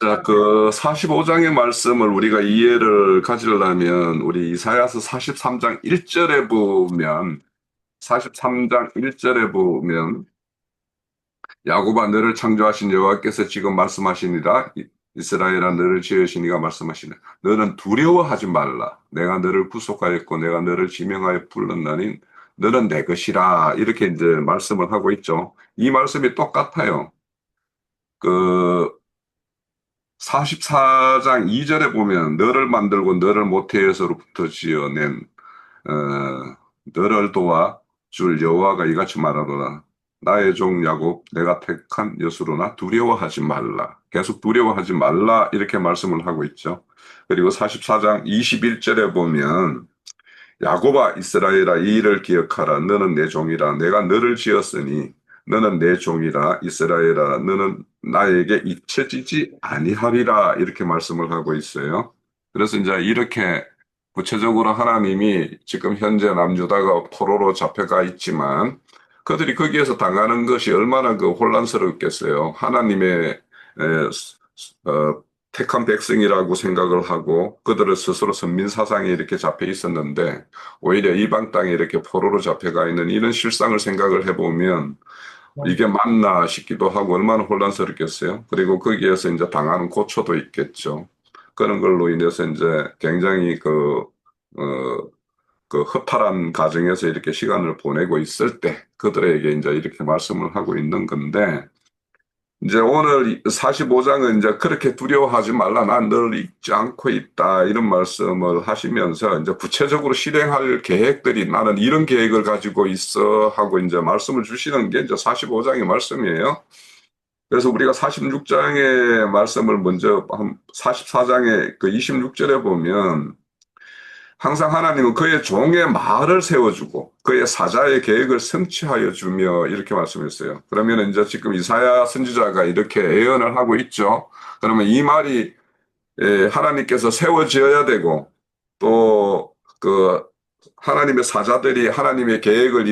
자, 그 45장의 말씀을 우리가 이해를 가지려면 우리 이사야서 43장 1절에 보면 43장 1절에 보면 야곱아 너를 창조하신 여호와께서 지금 말씀하시니라 이스라엘아 너를 지으신 이가 말씀하시니 너는 두려워하지 말라 내가 너를 구속하였고 내가 너를 지명하여 불렀나니 너는 내 것이라 이렇게 이제 말씀을 하고 있죠. 이 말씀이 똑같아요. 그 44장 2절에 보면 너를 만들고 너를 모태에서로부터 지어낸 너를 도와 줄 여호와가 이같이 말하노라. 나의 종 야곱 내가 택한 여수로나 두려워하지 말라. 계속 두려워하지 말라 이렇게 말씀을 하고 있죠. 그리고 44장 21절에 보면 야곱아 이스라엘아 이 일을 기억하라. 너는 내 종이라. 내가 너를 지었으니 너는 내 종이라. 이스라엘아 너는 나에게 잊혀지지 아니하리라. 이렇게 말씀을 하고 있어요. 그래서 이제 이렇게 구체적으로 하나님이 지금 현재 남유다가 포로로 잡혀가 있지만 그들이 거기에서 당하는 것이 얼마나 그 혼란스럽겠어요. 하나님의 택한 백성이라고 생각을 하고 그들을 스스로 선민사상에 이렇게 잡혀 있었는데 오히려 이방 땅에 이렇게 포로로 잡혀가 있는 이런 실상을 생각을 해보면 이게 맞나 싶기도 하고 얼마나 혼란스럽겠어요. 그리고 거기에서 이제 당하는 고초도 있겠죠. 그런 걸로 인해서 이제 굉장히 어, 그 허탈한 가정에서 이렇게 시간을 보내고 있을 때 그들에게 이제 이렇게 말씀을 하고 있는 건데 이제 오늘 45장은 이제 그렇게 두려워하지 말라. 난 너를 잊지 않고 있다. 이런 말씀을 하시면서 이제 구체적으로 실행할 계획들이 나는 이런 계획을 가지고 있어 하고 이제 말씀을 주시는 게 이제 45장의 말씀이에요. 그래서 우리가 46장의 말씀을 먼저 44장의 그 26절에 보면 항상 하나님은 그의 종의 말을 세워주고 그의 사자의 계획을 성취하여 주며 이렇게 말씀했어요. 그러면 이제 지금 이사야 선지자가 이렇게 예언을 하고 있죠. 그러면 이 말이 하나님께서 세워지어야 되고 또 그 하나님의 사자들이 하나님의 계획을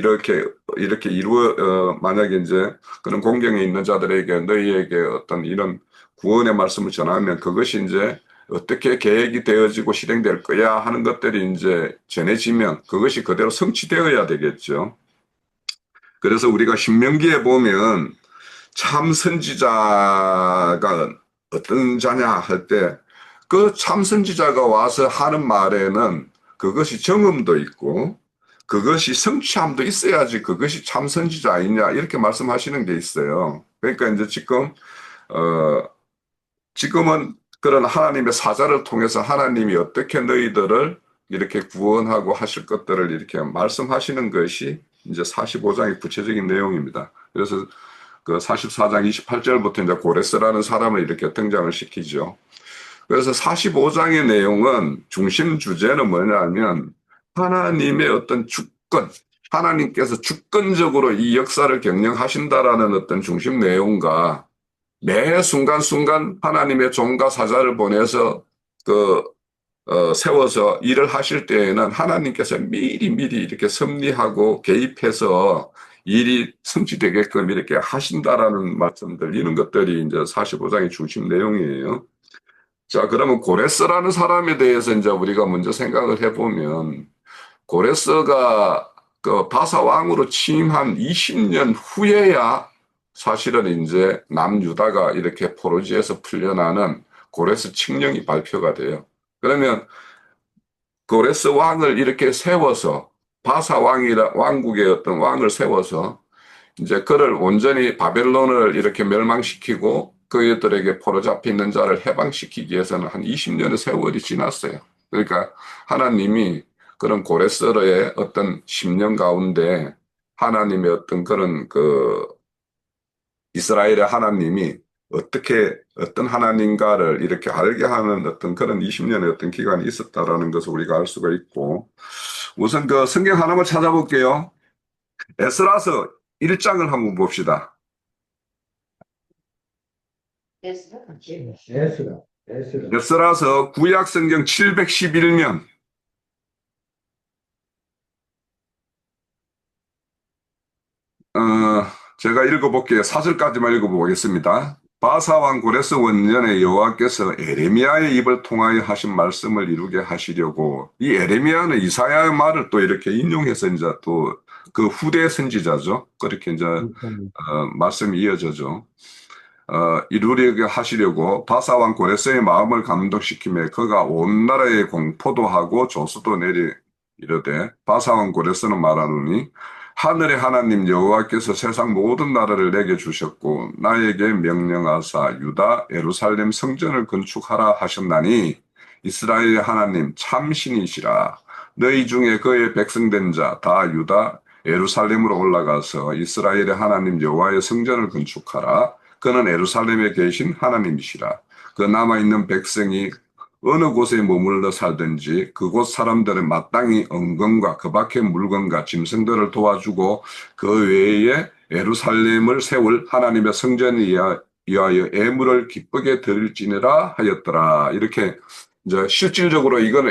이렇게 이루어 만약에 이제 그런 공경에 있는 자들에게 너희에게 어떤 이런 구원의 말씀을 전하면 그것이 이제 어떻게 계획이 되어지고 실행될 거야 하는 것들이 이제 전해지면 그것이 그대로 성취되어야 되겠죠. 그래서 우리가 신명기에 보면 참 선지자가 어떤 자냐 할 때 그 참 선지자가 와서 하는 말에는 그것이 정음도 있고 그것이 성취함도 있어야지 그것이 참 선지자 아니냐 이렇게 말씀하시는 게 있어요. 그러니까 이제 어, 지금은 그런 하나님의 사자를 통해서 하나님이 어떻게 너희들을 이렇게 구원하고 하실 것들을 이렇게 말씀하시는 것이 이제 45장의 구체적인 내용입니다. 그래서 그 44장 28절부터 이제 고레스라는 사람을 이렇게 등장을 시키죠. 그래서 45장의 내용은 중심 주제는 뭐냐면 하나님의 어떤 주권, 하나님께서 주권적으로 이 역사를 경영하신다라는 어떤 중심 내용과 매 순간순간 하나님의 종과 사자를 보내서 세워서 일을 하실 때에는 하나님께서 미리미리 이렇게 섭리하고 개입해서 일이 성취되게끔 이렇게 하신다라는 말씀들, 이런 것들이 이제 45장의 중심 내용이에요. 자, 그러면 고레스라는 사람에 대해서 이제 우리가 먼저 생각을 해보면, 고레스가 그 바사 왕으로 취임한 20년 후에야 사실은 이제 남유다가 이렇게 포로지에서 풀려나는 고레스 칙령이 발표가 돼요. 그러면 고레스 왕을 이렇게 세워서 바사 왕이라 왕국의 어떤 왕을 세워서 이제 그를 온전히 바벨론을 이렇게 멸망시키고 그들에게 포로 잡혀 있는 자를 해방시키기 위해서는 한 20년의 세월이 지났어요. 그러니까 하나님이 그런 고레스의 어떤 10년 가운데 하나님의 어떤 그런 이스라엘의 하나님이 어떤 하나님가를 이렇게 알게 하는 어떤 그런 20년의 어떤 기간이 있었다라는 것을 우리가 알 수가 있고, 우선 그 성경 하나만 찾아볼게요. 에스라서 1장을 한번 봅시다. 에스라. 에스라서 구약 성경 711면, 제가 읽어볼게요. 4절까지만 읽어보겠습니다. 바사왕 고레스 원년에 여호와께서 에레미야의 입을 통하여 하신 말씀을 이루게 하시려고 이 에레미야는 이사야의 말을 또 이렇게 인용해서 이제 또 그 후대 선지자죠. 그렇게 이제 그렇죠. 말씀이 이어져죠. 이루려게 하시려고 바사왕 고레스의 마음을 감동시키며 그가 온 나라에 공포도 하고 조수도 내리 이르되 바사왕 고레스는 말하노니 하늘의 하나님 여호와께서 세상 모든 나라를 내게 주셨고 나에게 명령하사 유다 예루살렘 성전을 건축하라 하셨나니 이스라엘의 하나님 참신이시라. 너희 중에 그의 백성된 자 다 유다 예루살렘으로 올라가서 이스라엘의 하나님 여호와의 성전을 건축하라. 그는 예루살렘에 계신 하나님이시라. 그 남아있는 백성이 어느 곳에 머물러 살든지 그곳 사람들은 마땅히 은금과 그 밖의 물건과 짐승들을 도와주고 그 외에 예루살렘을 세울 하나님의 성전에 위하여 애물을 기쁘게 드릴지니라 하였더라. 이렇게 이제 실질적으로 이건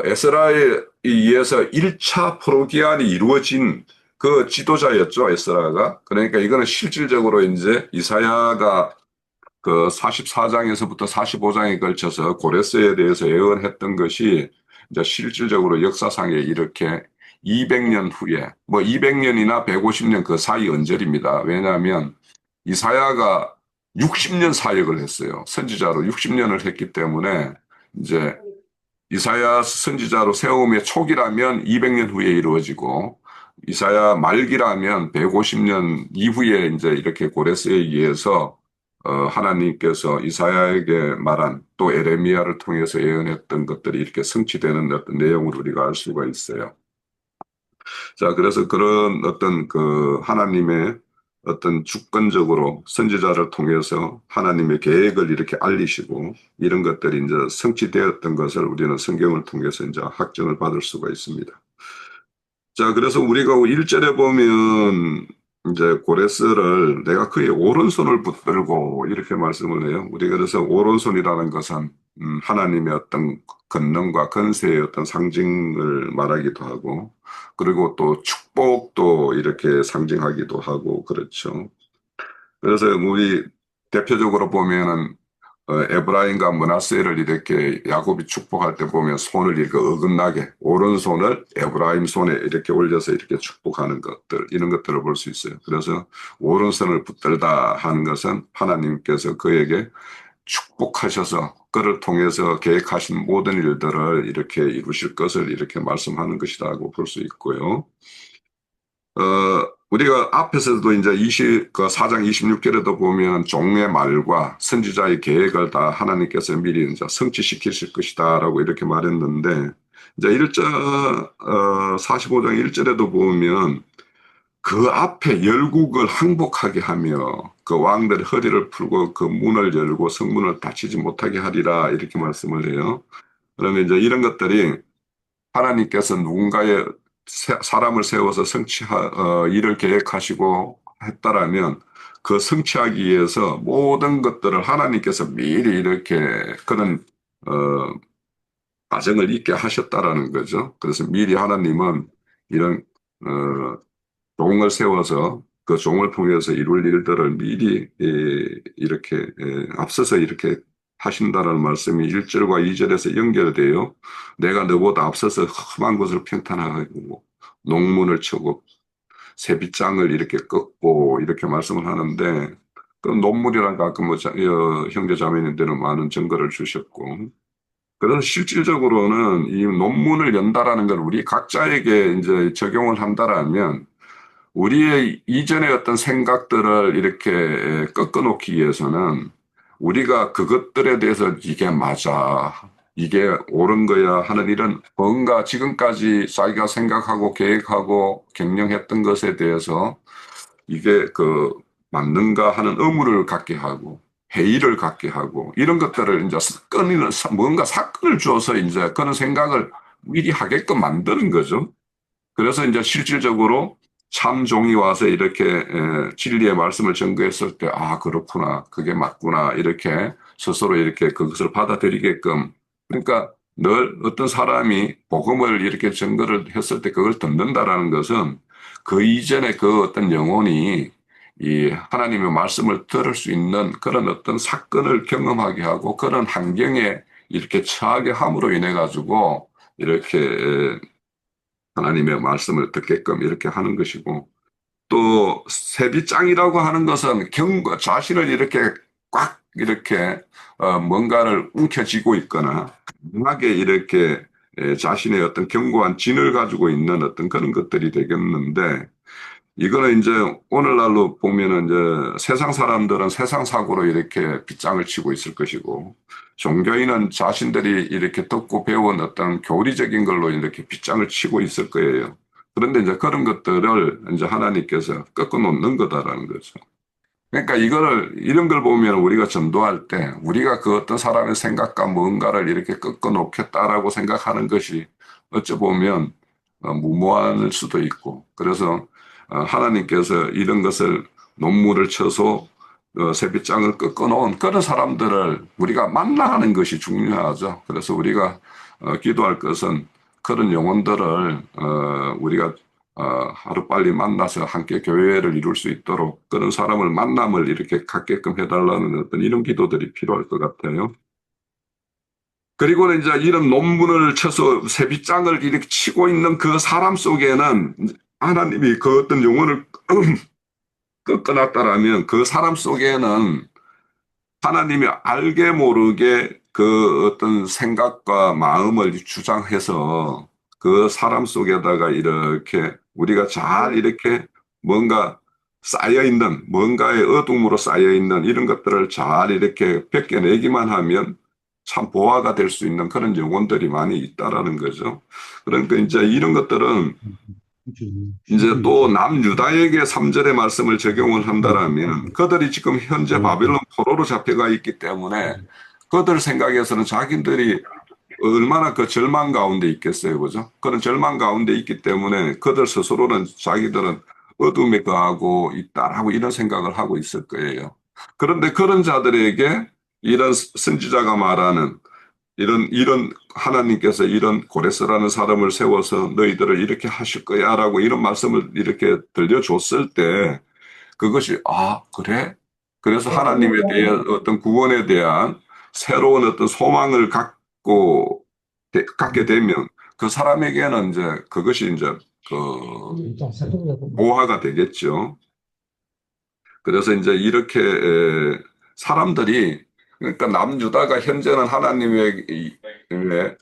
에스라에 의해서 1차 포로기한이 이루어진 그 지도자였죠, 에스라가. 그러니까 이거는 실질적으로 이제 이사야가 그 44장에서부터 45장에 걸쳐서 고레스에 대해서 예언했던 것이 이제 실질적으로 역사상에 이렇게 200년 후에, 뭐 200년이나 150년 그 사이 언저리입니다. 왜냐하면 이사야가 60년 사역을 했어요. 선지자로 60년을 했기 때문에 이제 이사야 선지자로 세움의 초기라면 200년 후에 이루어지고 이사야 말기라면 150년 이후에 이제 이렇게 고레스에 의해서 하나님께서 이사야에게 말한 또 에레미야를 통해서 예언했던 것들이 이렇게 성취되는 어떤 내용을 우리가 알 수가 있어요. 자, 그래서 그런 어떤 그 하나님의 어떤 주권적으로 선지자를 통해서 하나님의 계획을 이렇게 알리시고 이런 것들이 이제 성취되었던 것을 우리는 성경을 통해서 이제 확증을 받을 수가 있습니다. 자, 그래서 우리가 1절에 보면 이제 고레스를 내가 그의 오른손을 붙들고 이렇게 말씀을 해요. 우리가 그래서 오른손이라는 것은 하나님의 어떤 권능과 권세의 어떤 상징을 말하기도 하고 그리고 또 축복도 이렇게 상징하기도 하고 그렇죠. 그래서 우리 대표적으로 보면은 에브라임과 므낫세를 이렇게 야곱이 축복할 때 보면 손을 이렇게 어긋나게 오른손을 에브라임 손에 이렇게 올려서 이렇게 축복하는 것들 이런 것들을 볼 수 있어요. 그래서 오른손을 붙들다 하는 것은 하나님께서 그에게 축복하셔서 그를 통해서 계획하신 모든 일들을 이렇게 이루실 것을 이렇게 말씀하는 것이라고 볼 수 있고요. 우리가 앞에서도 이제 4장 26절에도 보면 종의 말과 선지자의 계획을 다 하나님께서 미리 이제 성취시키실 것이다라고 이렇게 말했는데, 이제 45장 1절에도 보면 그 앞에 열국을 항복하게 하며 그 왕들의 허리를 풀고 그 문을 열고 성문을 닫히지 못하게 하리라 이렇게 말씀을 해요. 그러면 이제 이런 것들이 하나님께서 누군가의 사람을 세워서 일을 계획하시고 했다라면 그 성취하기 위해서 모든 것들을 하나님께서 미리 이렇게 그런 어, 과정을 있게 하셨다라는 거죠. 그래서 미리 하나님은 이런 어, 종을 세워서 그 종을 통해서 이룰 일들을 미리 이렇게 앞서서 이렇게 하신다라는 말씀이 1절과 2절에서 연결돼요. 내가 너보다 앞서서 험한 것을 평탄하고 농문을 쳐고 새빗장을 이렇게 꺾고 이렇게 말씀을 하는데 그 논문이란 가끔 뭐 형제 자매님들은 많은 증거를 주셨고 그래서 실질적으로는 이 논문을 연다라는 걸 우리 각자에게 이제 적용을 한다라면 우리의 이전의 어떤 생각들을 이렇게 꺾어놓기 위해서는 우리가 그것들에 대해서 이게 맞아, 이게 옳은 거야 하는 이런 뭔가 지금까지 자기가 생각하고 계획하고 경영했던 것에 대해서 이게 그 맞는가 하는 의무를 갖게 하고 회의를 갖게 하고 이런 것들을 이제 뭔가 사건을 줘서 이제 그런 생각을 미리 하게끔 만드는 거죠. 그래서 이제 실질적으로 참종이 와서 이렇게 진리의 말씀을 전거했을 때, 아, 그렇구나. 그게 맞구나. 이렇게 스스로 이렇게 그것을 받아들이게끔. 그러니까 늘 어떤 사람이 복음을 이렇게 전거를 했을 때 그걸 듣는다라는 것은 그 이전에 그 어떤 영혼이 이 하나님의 말씀을 들을 수 있는 그런 어떤 사건을 경험하게 하고 그런 환경에 이렇게 처하게 함으로 인해 가지고 이렇게 하나님의 말씀을 듣게끔 이렇게 하는 것이고 또 세비장이라고 하는 것은 자신을 이렇게 꽉 이렇게 뭔가를 움켜쥐고 있거나 강하게 이렇게 자신의 어떤 견고한 진을 가지고 있는 어떤 그런 것들이 되겠는데 이거는 이제 오늘날로 보면은 이제 세상 사람들은 세상 사고로 이렇게 빗장을 치고 있을 것이고 종교인은 자신들이 이렇게 듣고 배운 어떤 교리적인 걸로 이렇게 빗장을 치고 있을 거예요. 그런데 이제 그런 것들을 이제 하나님께서 꺾어 놓는 거다라는 거죠. 그러니까 이런 걸 보면 우리가 전도할 때 우리가 그 어떤 사람의 생각과 뭔가를 이렇게 꺾어 놓겠다라고 생각하는 것이 어찌 보면 무모할 수도 있고 그래서 하나님께서 이런 것을 논문을 쳐서 새빗장을 꺾어 놓은 그런 사람들을 우리가 만나는 것이 중요하죠. 그래서 우리가 기도할 것은 그런 영혼들을 우리가 하루빨리 만나서 함께 교회를 이룰 수 있도록 그런 사람을 만남을 이렇게 갖게끔 해달라는 어떤 이런 기도들이 필요할 것 같아요. 그리고는 이제 이런 논문을 쳐서 세빗장을 이렇게 치고 있는 그 사람 속에는 하나님이 그 어떤 영혼을 꺾어놨다라면 그 사람 속에는 하나님이 알게 모르게 그 어떤 생각과 마음을 주장해서 그 사람 속에다가 이렇게 우리가 잘 이렇게 뭔가 쌓여있는, 뭔가의 어둠으로 쌓여있는 이런 것들을 잘 이렇게 벗겨내기만 하면 참 보화가 될 수 있는 그런 영혼들이 많이 있다라는 거죠. 그러니까 이제 이런 것들은 이제 또 남유다에게 3절의 말씀을 적용을 한다라면 그들이 지금 현재 바벨론 포로로 잡혀가 있기 때문에 그들 생각에서는 자기들이 얼마나 그 절망 가운데 있겠어요. 그죠? 그런 절망 가운데 있기 때문에 그들 스스로는 자기들은 어둠에 거하고 있다라고 이런 생각을 하고 있을 거예요. 그런데 그런 자들에게 이런 선지자가 말하는 이런 하나님께서 이런 고레스라는 사람을 세워서 너희들을 이렇게 하실 거야라고 이런 말씀을 이렇게 들려줬을 때 그것이 그래? 그래서 하나님에 대한 어떤 구원에 대한 새로운 어떤 소망을 갖게 되면 그 사람에게는 이제 그것이 이제 그 보화가 되겠죠. 그래서 이제 이렇게 사람들이 그러니까 남유다가 현재는 하나님의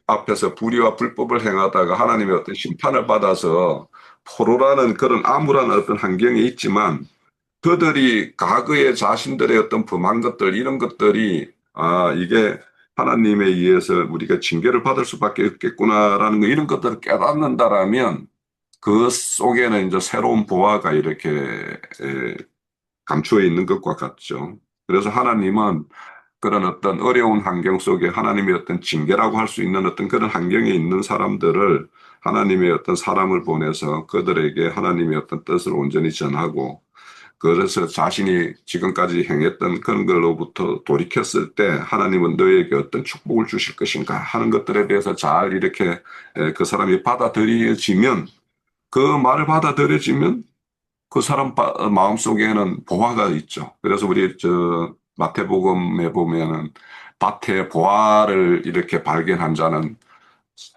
앞에서 불의와 불법을 행하다가 하나님의 어떤 심판을 받아서 포로라는 그런 암울한 어떤 환경에 있지만 그들이 과거에 자신들의 어떤 범한 것들 이런 것들이 이게 하나님에 의해서 우리가 징계를 받을 수밖에 없겠구나라는 거 이런 것들을 깨닫는다라면 그 속에는 이제 새로운 보화가 이렇게 감추어 있는 것과 같죠. 그래서 하나님은 그런 어떤 어려운 환경 속에 하나님의 어떤 징계라고 할 수 있는 어떤 그런 환경에 있는 사람들을 하나님의 어떤 사람을 보내서 그들에게 하나님의 어떤 뜻을 온전히 전하고 그래서 자신이 지금까지 행했던 그런 걸로부터 돌이켰을 때 하나님은 너에게 어떤 축복을 주실 것인가 하는 것들에 대해서 잘 이렇게 그 사람이 받아들여지면 그 말을 받아들여지면 그 사람 마음속에는 보화가 있죠. 그래서 우리 마태복음에 보면은 밭에 보화를 이렇게 발견한 자는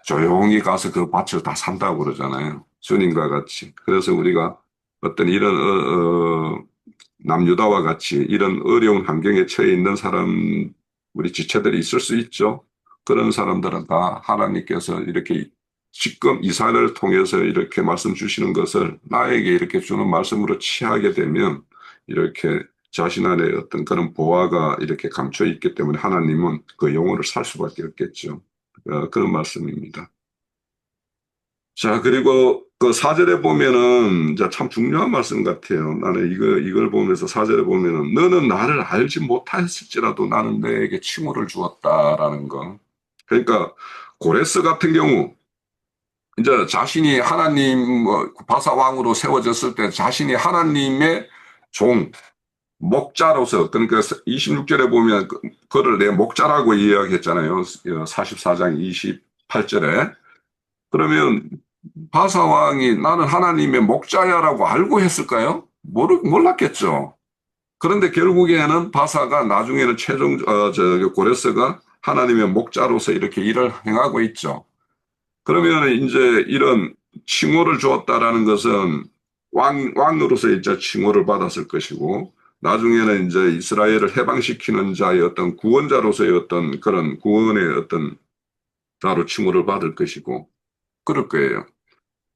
조용히 가서 그 밭을 다 산다고 그러잖아요. 주님과 같이. 그래서 우리가 어떤 이런 남유다와 같이 이런 어려운 환경에 처해 있는 사람 우리 지체들이 있을 수 있죠. 그런 사람들은 다 하나님께서 이렇게 지금 이사를 통해서 이렇게 말씀 주시는 것을 나에게 이렇게 주는 말씀으로 취하게 되면 이렇게 자신 안에 어떤 그런 보화가 이렇게 감춰 있기 때문에 하나님은 그 영혼을 살 수밖에 없겠죠. 그런 말씀입니다. 자, 그리고 그 사절에 보면은 이제 참 중요한 말씀 같아요. 나는 이걸 보면서 사절에 보면은 너는 나를 알지 못하였을지라도 나는 너에게 칭호를 주었다라는 거. 그러니까 고레스 같은 경우 이제 자신이 하나님 바사 왕으로 세워졌을 때 자신이 하나님의 종 목자로서 그러니까 26절에 보면 그를 내 목자라고 이야기했잖아요. 44장 28절에. 그러면 바사 왕이 나는 하나님의 목자야라고 알고 했을까요? 몰랐겠죠. 그런데 결국에는 바사가 나중에는 고레스가 하나님의 목자로서 이렇게 일을 행하고 있죠. 그러면 이제 이런 칭호를 주었다라는 것은 왕으로서 이제 칭호를 받았을 것이고, 나중에는 이제 이스라엘을 해방시키는 자의 어떤 구원자로서의 어떤 그런 구원의 어떤 자로 칭호를 받을 것이고, 그럴 거예요.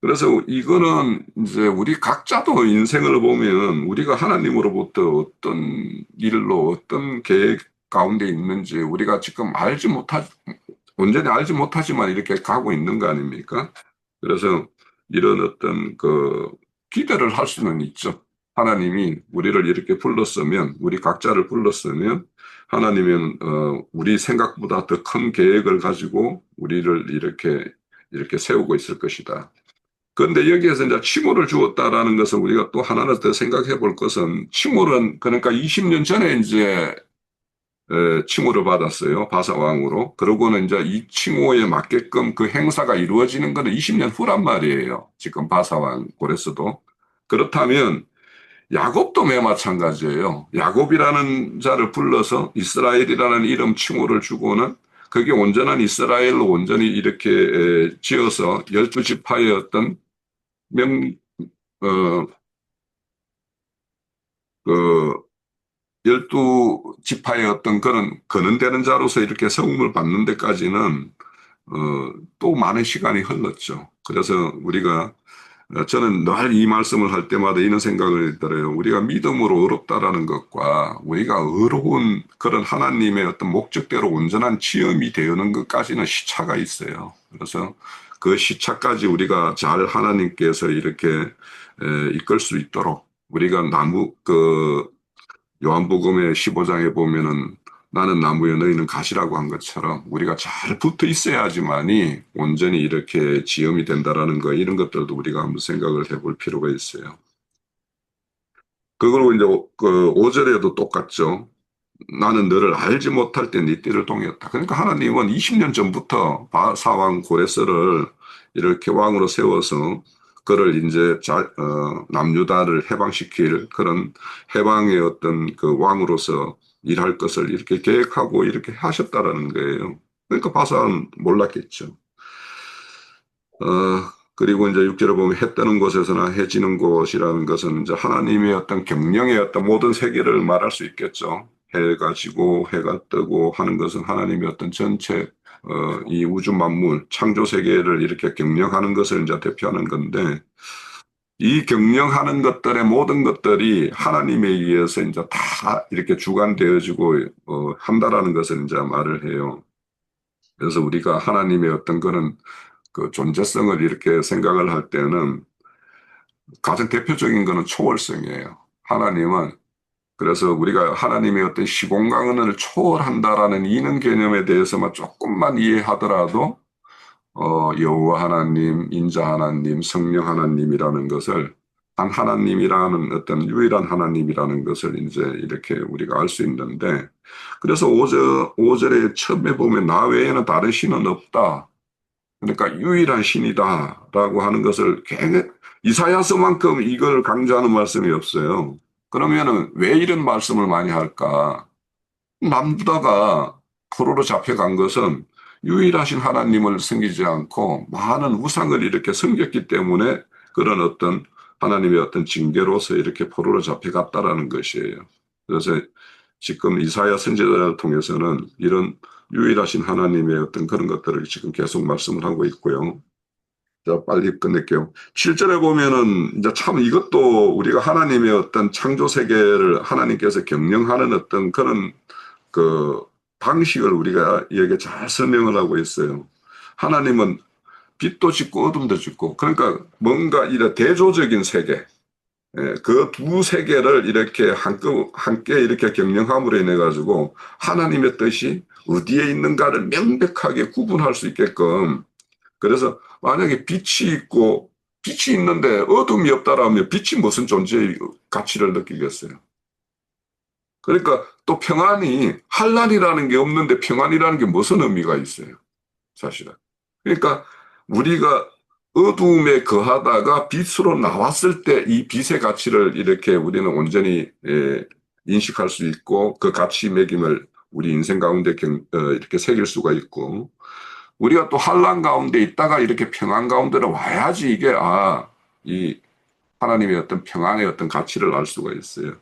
그래서 이거는 이제 우리 각자도 인생을 보면 우리가 하나님으로부터 어떤 일로 어떤 계획 가운데 있는지 우리가 지금 온전히 알지 못하지만 이렇게 가고 있는 거 아닙니까? 그래서 이런 어떤 그 기대를 할 수는 있죠. 하나님이 우리를 이렇게 불렀으면, 우리 각자를 불렀으면, 하나님은, 우리 생각보다 더 큰 계획을 가지고 우리를 이렇게 세우고 있을 것이다. 그런데 여기에서 이제 칭호를 주었다라는 것은 우리가 또 하나를 더 생각해 볼 것은 칭호는 그러니까 20년 전에 이제 칭호를 받았어요. 바사왕으로. 그러고는 이제 이 칭호에 맞게끔 그 행사가 이루어지는 것은 20년 후란 말이에요. 지금 바사왕 고레스도. 그렇다면 야곱도 매 마찬가지예요. 야곱이라는 자를 불러서 이스라엘이라는 이름 칭호를 주고는 그게 온전한 이스라엘로 온전히 이렇게 지어서 12지파의 어떤 명, 어, 그, 12지파의 어떤 그런 거론되는 자로서 이렇게 세움을 받는 데까지는, 또 많은 시간이 흘렀죠. 그래서 저는 늘 이 말씀을 할 때마다 이런 생각을 들어요. 우리가 믿음으로 의롭다라는 것과 우리가 의로운 그런 하나님의 어떤 목적대로 온전한 지음이 되는 것까지는 시차가 있어요. 그래서 그 시차까지 우리가 잘 하나님께서 이렇게 이끌 수 있도록 우리가 요한복음의 15장에 보면은 나는 나무에 너희는 가시라고 한 것처럼 우리가 잘 붙어 있어야지만이 온전히 이렇게 지음이 된다라는 거, 이런 것들도 우리가 한번 생각을 해볼 필요가 있어요. 그리고 이제 그 5절에도 똑같죠. 나는 너를 알지 못할 때 네 띠를 동였다. 그러니까 하나님은 20년 전부터 사왕 고레스를 이렇게 왕으로 세워서 그를 이제 남유다를 해방시킬 그런 해방의 어떤 그 왕으로서 일할 것을 이렇게 계획하고 이렇게 하셨다라는 거예요. 그러니까 바사는 몰랐겠죠. 어, 그리고 이제 6절에 보면 해 뜨는 곳에서나 해 지는 곳이라는 것은 이제 하나님의 어떤 경영의 어떤 모든 세계를 말할 수 있겠죠. 해가 지고 해가 뜨고 하는 것은 하나님의 어떤 전체, 이 우주 만물, 창조 세계를 이렇게 경영하는 것을 이제 대표하는 건데, 이 경영하는 것들의 모든 것들이 하나님에 의해서 이제 다 이렇게 주관되어지고, 한다라는 것을 이제 말을 해요. 그래서 우리가 하나님의 어떤 그런 그 존재성을 이렇게 생각을 할 때는 가장 대표적인 거는 초월성이에요. 하나님은 그래서 우리가 하나님의 어떤 시공간을 초월한다라는 이런 개념에 대해서만 조금만 이해하더라도 여호와 하나님, 인자 하나님, 성령 하나님이라는 것을 한 하나님이라는 어떤 유일한 하나님이라는 것을 이제 이렇게 우리가 알 수 있는데 그래서 오절에 처음에 보면 나 외에는 다른 신은 없다. 그러니까 유일한 신이다라고 하는 것을 이사야서만큼 이걸 강조하는 말씀이 없어요. 그러면은 왜 이런 말씀을 많이 할까? 남부다가 포로로 잡혀간 것은 유일하신 하나님을 섬기지 않고 많은 우상을 이렇게 섬겼기 때문에 그런 어떤 하나님의 어떤 징계로서 이렇게 포로로 잡혀갔다라는 것이에요. 그래서 지금 이사야 선지자를 통해서는 이런 유일하신 하나님의 어떤 그런 것들을 지금 계속 말씀을 하고 있고요. 자, 빨리 끝낼게요. 7절에 보면은 이제 참 이것도 우리가 하나님의 어떤 창조 세계를 하나님께서 경영하는 어떤 그런 그 방식을 우리가 여기에 잘 설명을 하고 있어요. 하나님은 빛도 짓고 어둠도 짓고 그러니까 뭔가 이런 대조적인 세계, 그 두 세계를 이렇게 함께 이렇게 경영함으로 인해 가지고 하나님의 뜻이 어디에 있는가를 명백하게 구분할 수 있게끔 그래서 만약에 빛이 있는데 어둠이 없다라면 빛이 무슨 존재의 가치를 느끼겠어요. 그러니까 또 평안이 환란이라는 게 없는데 평안이라는 게 무슨 의미가 있어요. 사실은. 그러니까 우리가 어두움에 거하다가 빛으로 나왔을 때 이 빛의 가치를 이렇게 우리는 온전히 인식할 수 있고 그 가치 매김을 우리 인생 가운데 이렇게 새길 수가 있고 우리가 또 환란 가운데 있다가 이렇게 평안 가운데로 와야지 이게 이 하나님의 어떤 평안의 어떤 가치를 알 수가 있어요.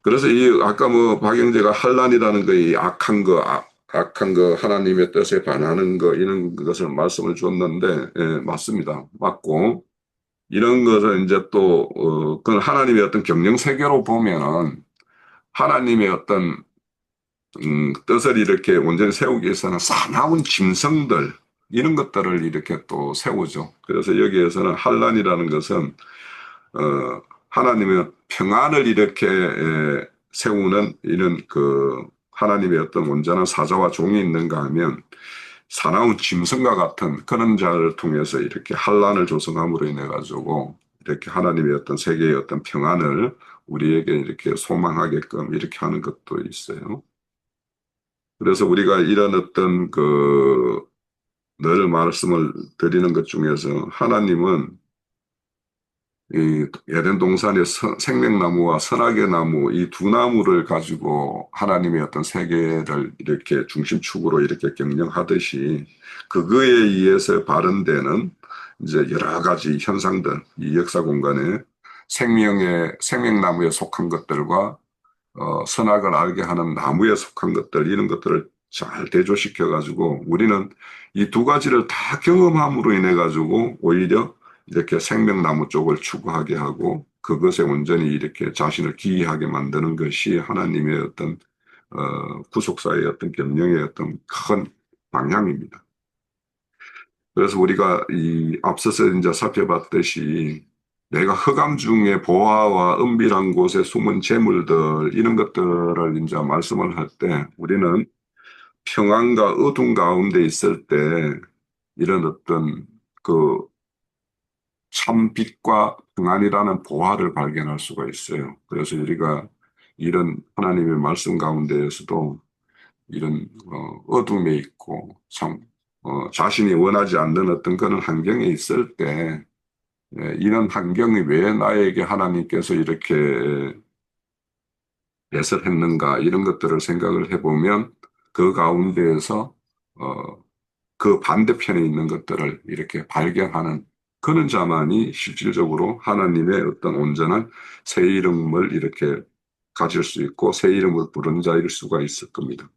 그래서 아까 뭐 박영재가 환란이라는 거이 악한 거, 하나님의 뜻에 반하는 거, 이런 것을 말씀을 줬는데, 예, 맞습니다. 맞고, 이런 것은 이제 또, 그건 하나님의 어떤 경영 세계로 보면은, 하나님의 어떤, 뜻을 이렇게 온전히 세우기 위해서는 사나운 짐승들, 이런 것들을 이렇게 또 세우죠. 그래서 여기에서는 환란이라는 것은, 하나님의 평안을 이렇게 세우는 이런 하나님의 어떤 온전한 사자와 종이 있는가 하면 사나운 짐승과 같은 그런 자를 통해서 이렇게 환란을 조성함으로 인해 가지고 이렇게 하나님의 어떤 세계의 어떤 평안을 우리에게 이렇게 소망하게끔 이렇게 하는 것도 있어요. 그래서 우리가 이런 어떤 늘 말씀을 드리는 것 중에서 하나님은 이 에덴 동산의 생명나무와 선악의 나무 이 두 나무를 가지고 하나님의 어떤 세계를 이렇게 중심축으로 이렇게 경영하듯이 그거에 의해서 발현되는 이제 여러 가지 현상들, 이 역사 공간에 생명나무에 속한 것들과 선악을 알게 하는 나무에 속한 것들, 이런 것들을 잘 대조시켜 가지고 우리는 이 두 가지를 다 경험함으로 인해 가지고 오히려 이렇게 생명나무 쪽을 추구하게 하고 그것에 온전히 이렇게 자신을 기이하게 만드는 것이 하나님의 어떤 구속사의 어떤 경영의 어떤 큰 방향입니다. 그래서 우리가 이 앞서서 이제 살펴봤듯이 내가 흑암 중에 보화와 은밀한 곳에 숨은 재물들 이런 것들을 이제 말씀을 할 때 우리는 평안과 어둠 가운데 있을 때 이런 어떤 그 참빛과 평안이라는 보화를 발견할 수가 있어요. 그래서 우리가 이런 하나님의 말씀 가운데에서도 이런 어둠에 있고 참 자신이 원하지 않는 어떤 그런 환경에 있을 때 이런 환경이 왜 나에게 하나님께서 이렇게 배설했는가 이런 것들을 생각을 해보면 그 가운데에서 그 반대편에 있는 것들을 이렇게 발견하는 그런 자만이 실질적으로 하나님의 어떤 온전한 새 이름을 이렇게 가질 수 있고 새 이름을 부르는 자일 수가 있을 겁니다.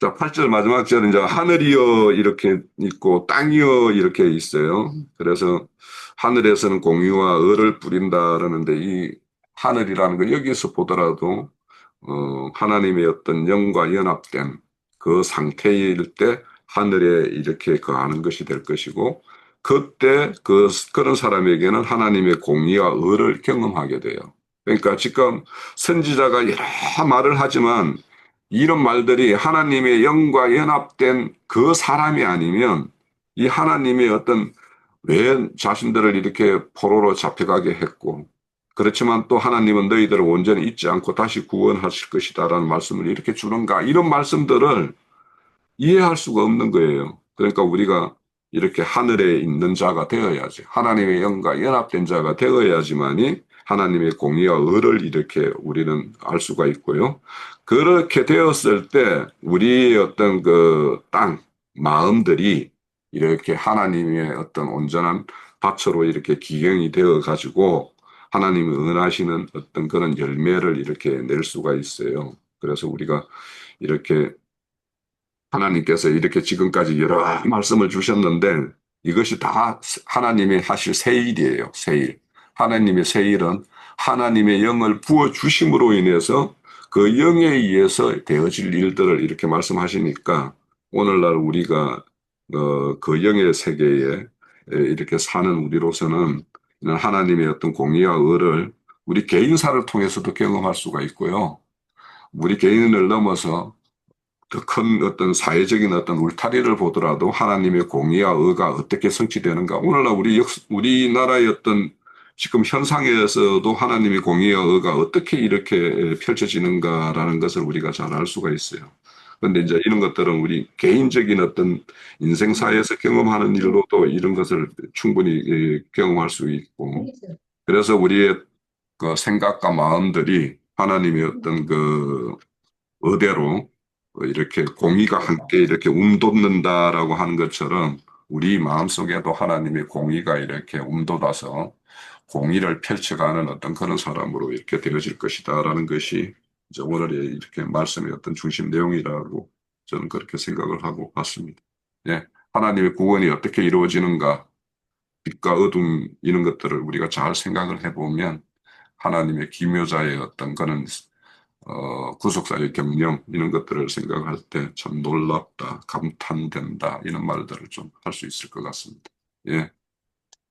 자, 8절 마지막 절은 이제 하늘이여 이렇게 있고 땅이여 이렇게 있어요. 그래서 하늘에서는 공유와 을을 뿌린다 그러는데 이 하늘이라는 거 여기서 보더라도 하나님의 어떤 영과 연합된 그 상태일 때 하늘에 이렇게 거하는 것이 될 것이고 그때 그런 사람에게는 하나님의 공의와 의를 경험하게 돼요. 그러니까 지금 선지자가 여러 말을 하지만 이런 말들이 하나님의 영과 연합된 그 사람이 아니면 이 하나님의 어떤 왜 자신들을 이렇게 포로로 잡혀가게 했고 그렇지만 또 하나님은 너희들을 온전히 잊지 않고 다시 구원하실 것이다라는 말씀을 이렇게 주는가 이런 말씀들을 이해할 수가 없는 거예요. 그러니까 우리가 이렇게 하늘에 있는 자가 되어야지 하나님의 영과 연합된 자가 되어야지만이 하나님의 공의와 의를 이렇게 우리는 알 수가 있고요. 그렇게 되었을 때 우리의 어떤 그 땅, 마음들이 이렇게 하나님의 어떤 온전한 밭으로 이렇게 기경이 되어 가지고 하나님이 은하시는 어떤 그런 열매를 이렇게 낼 수가 있어요. 그래서 우리가 이렇게 하나님께서 이렇게 지금까지 여러 말씀을 주셨는데 이것이 다 하나님이 하실 새 일이에요. 새 일. 하나님의 새 일은 하나님의 영을 부어 주심으로 인해서 그 영에 의해서 되어질 일들을 이렇게 말씀하시니까 오늘날 우리가 그 영의 세계에 이렇게 사는 우리로서는 하나님의 어떤 공의와 의를 우리 개인사를 통해서도 경험할 수가 있고요. 우리 개인을 넘어서 더 큰 어떤 사회적인 어떤 울타리를 보더라도 하나님의 공의와 의가 어떻게 성취되는가. 오늘날 우리나라의 어떤 지금 현상에서도 하나님의 공의와 의가 어떻게 이렇게 펼쳐지는가라는 것을 우리가 잘 알 수가 있어요. 근데 이제 이런 것들은 우리 개인적인 어떤 인생사에서 경험하는 일로도 이런 것을 충분히 경험할 수 있고, 그래서 우리의 그 생각과 마음들이 하나님의 어떤 그 의대로 이렇게 공의가 함께 이렇게 움돋는다라고 하는 것처럼 우리 마음속에도 하나님의 공의가 이렇게 움돋아서 공의를 펼쳐가는 어떤 그런 사람으로 이렇게 되어질 것이다라는 것이 이제 오늘의 이렇게 말씀의 어떤 중심 내용이라고 저는 그렇게 생각을 하고 봤습니다. 예. 하나님의 구원이 어떻게 이루어지는가, 빛과 어둠 이런 것들을 우리가 잘 생각을 해보면 하나님의 기묘자의 어떤 그런 구속사의 경영 이런 것들을 생각할 때 참 놀랍다, 감탄된다 이런 말들을 좀 할 수 있을 것 같습니다. 예.